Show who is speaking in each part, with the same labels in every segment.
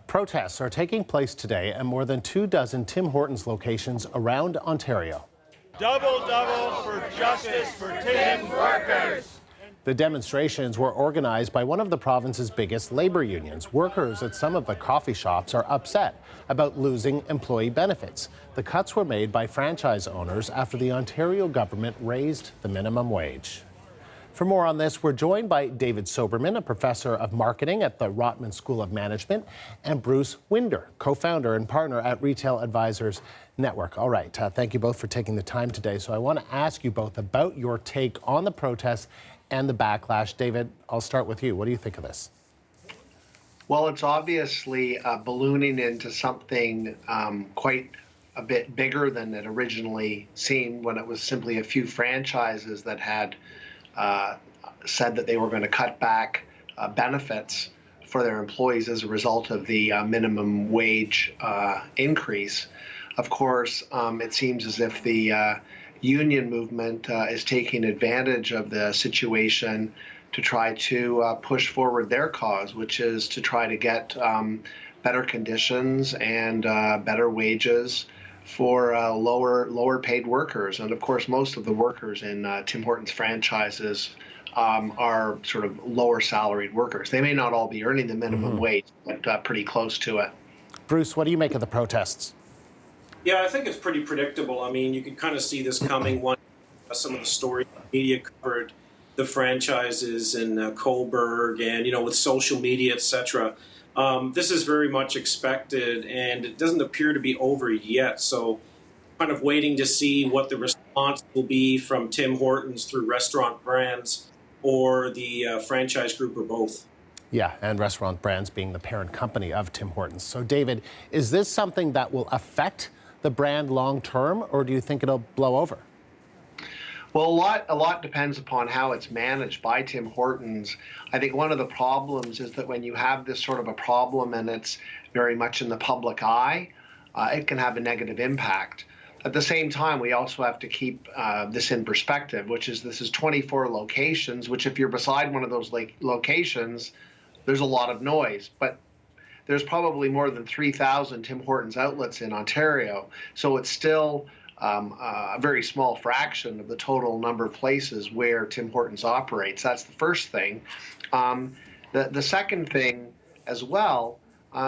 Speaker 1: Protests are taking place today at more than 24 Tim Hortons locations around Ontario.
Speaker 2: Double, double for justice for Tim's workers.
Speaker 1: The demonstrations were organized by one of the province's biggest labor unions. Workers at some of the coffee shops are upset about losing employee benefits. The cuts were made by franchise owners after the Ontario government raised the minimum wage. For more on this, we're joined by David Soberman, a professor of marketing at the Rotman School of Management, and Bruce Winder, co-founder and partner at Retail Advisors Network. All right, thank you both for taking the time today. So I want to ask you both about your take on the protests and the backlash. David, I'll start with you. What do you think of this?
Speaker 3: Well, it's obviously ballooning into something quite a bit bigger than it originally seemed when it was simply a few franchises that had said that they were going to cut back benefits for their employees as a result of the minimum wage increase. Of course, it seems as if the union movement is taking advantage of the situation to try to push forward their cause, which is to try to get better conditions and better wages for lower paid workers. And of course, most of the workers in Tim Hortons franchises are sort of lower salaried workers. They may not all be earning the minimum wage, but pretty close to it.
Speaker 1: Bruce, what do you make of the protests?
Speaker 4: Yeah, I think it's pretty predictable. I mean, you can kind of see this coming. Some of the stories the media covered the franchises in Coburg and, with social media, etc. This is very much expected, and it doesn't appear to be over yet. So kind of waiting to see what the response will be from Tim Hortons through Restaurant Brands or the franchise group, or both.
Speaker 1: Yeah, and Restaurant Brands being the parent company of Tim Hortons. So, David, is this something that will affect the brand long term, or do you think it'll blow over?
Speaker 3: Well, a lot depends upon how it's managed by Tim Hortons. I think one of the problems is that when you have this sort of a problem and it's very much in the public eye, it can have a negative impact. At the same time, we also have to keep this in perspective, which is this is 24 locations, which if you're beside one of those locations, there's a lot of noise. But there's probably more than 3,000 Tim Hortons outlets in Ontario. So it's still a very small fraction of the total number of places where Tim Hortons operates. That's the first thing. The second thing as well,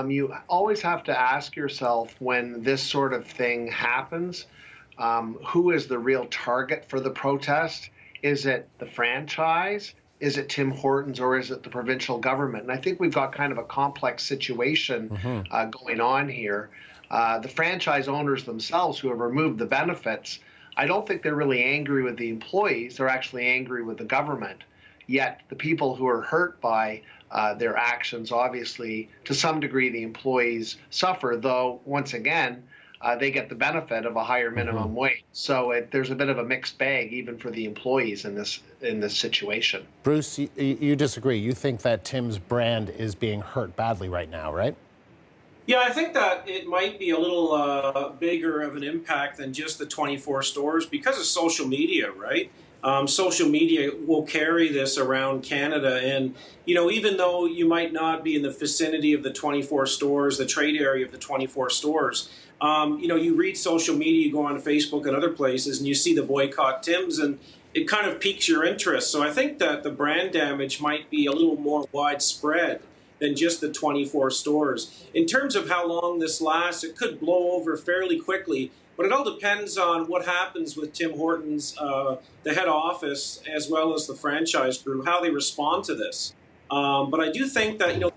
Speaker 3: you always have to ask yourself when this sort of thing happens, who is the real target for the protest? Is it the franchise? Is it Tim Hortons, or is it the provincial government? And I think we've got kind of a complex situation going on here. The franchise owners themselves who have removed the benefits, I don't think they're really angry with the employees. They're actually angry with the government. Yet the people who are hurt by their actions, obviously, to some degree, the employees suffer, though, once again, they get the benefit of a higher minimum wage. So there's a bit of a mixed bag, even for the employees in this situation.
Speaker 1: Bruce, you disagree. You think that Tim's brand is being hurt badly right now, right?
Speaker 4: Yeah, I think that it might be a little bigger of an impact than just the 24 stores because of social media, right? Social media will carry this around Canada. And, even though you might not be in the vicinity of the 24 stores, the trade area of the 24 stores, you read social media, you go on Facebook and other places, and you see the boycott Tim's, and it kind of piques your interest. So I think that the brand damage might be a little more widespread than just the 24 stores. In terms of how long this lasts, it could blow over fairly quickly, but it all depends on what happens with Tim Hortons, the head office, as well as the franchise group, how they respond to this. But I do think that,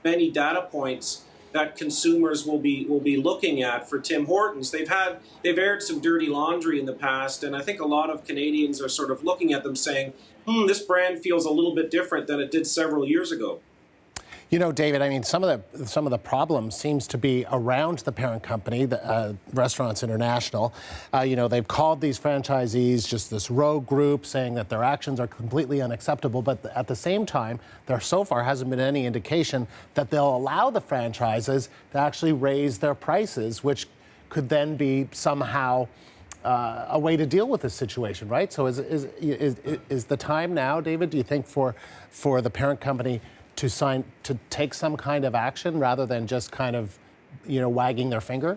Speaker 4: many data points that consumers will be looking at for Tim Hortons. They've aired some dirty laundry in the past, and I think a lot of Canadians are sort of looking at them saying, this brand feels a little bit different than it did several years ago.
Speaker 1: David, I mean, some of the problem seems to be around the parent company, the Restaurants International. They've called these franchisees just this rogue group, saying that their actions are completely unacceptable. But at the same time, there so far hasn't been any indication that they'll allow the franchises to actually raise their prices, which could then be somehow a way to deal with this situation, right? So is the time now, David, do you think, for the parent company to take some kind of action rather than just kind of, wagging their finger?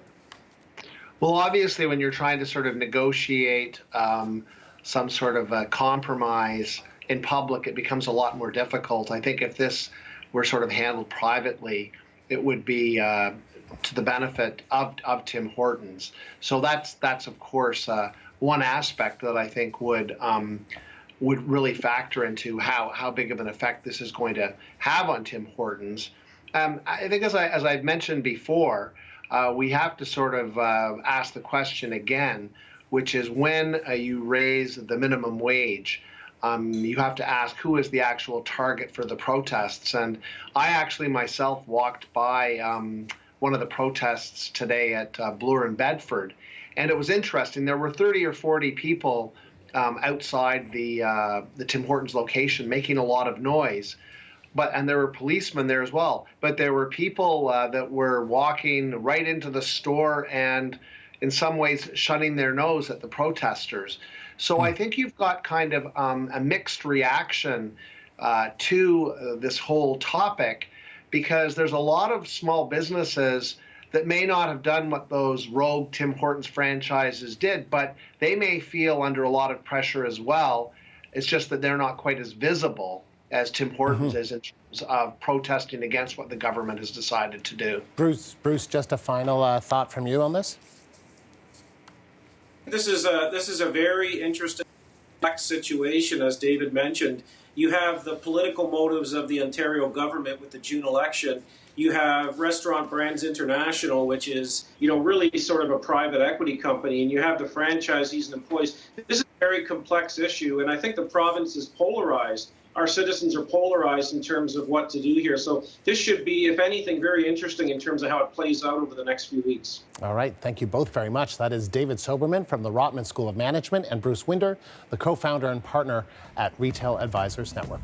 Speaker 3: Well, obviously, when you're trying to sort of negotiate some sort of a compromise in public, it becomes a lot more difficult. I think if this were sort of handled privately, it would be to the benefit of Tim Hortons. So that's of course one aspect that I think would really factor into how big of an effect this is going to have on Tim Hortons. I think as I've mentioned before, we have to sort of ask the question again, which is when you raise the minimum wage, you have to ask who is the actual target for the protests. And I actually myself walked by one of the protests today at Bloor and Bedford, and it was interesting. There were 30 or 40 people outside the Tim Hortons location making a lot of noise. And there were policemen there as well. But there were people that were walking right into the store and in some ways shutting their nose at the protesters. So I think you've got kind of a mixed reaction to this whole topic, because there's a lot of small businesses that may not have done what those rogue Tim Hortons franchises did, but they may feel under a lot of pressure as well. It's just that they're not quite as visible as Tim Hortons is in terms of protesting against what the government has decided to do.
Speaker 1: Bruce, just a final thought from you on this?
Speaker 4: This is a very interesting situation, as David mentioned. You have the political motives of the Ontario government with the June election. You have Restaurant Brands International, which is, really sort of a private equity company, and you have the franchisees and employees. This is a very complex issue, and I think the province is polarized. Our citizens are polarized in terms of what to do here. So this should be, if anything, very interesting in terms of how it plays out over the next few weeks.
Speaker 1: All right. Thank you both very much. That is David Soberman from the Rotman School of Management and Bruce Winder, the co-founder and partner at Retail Advisors Network.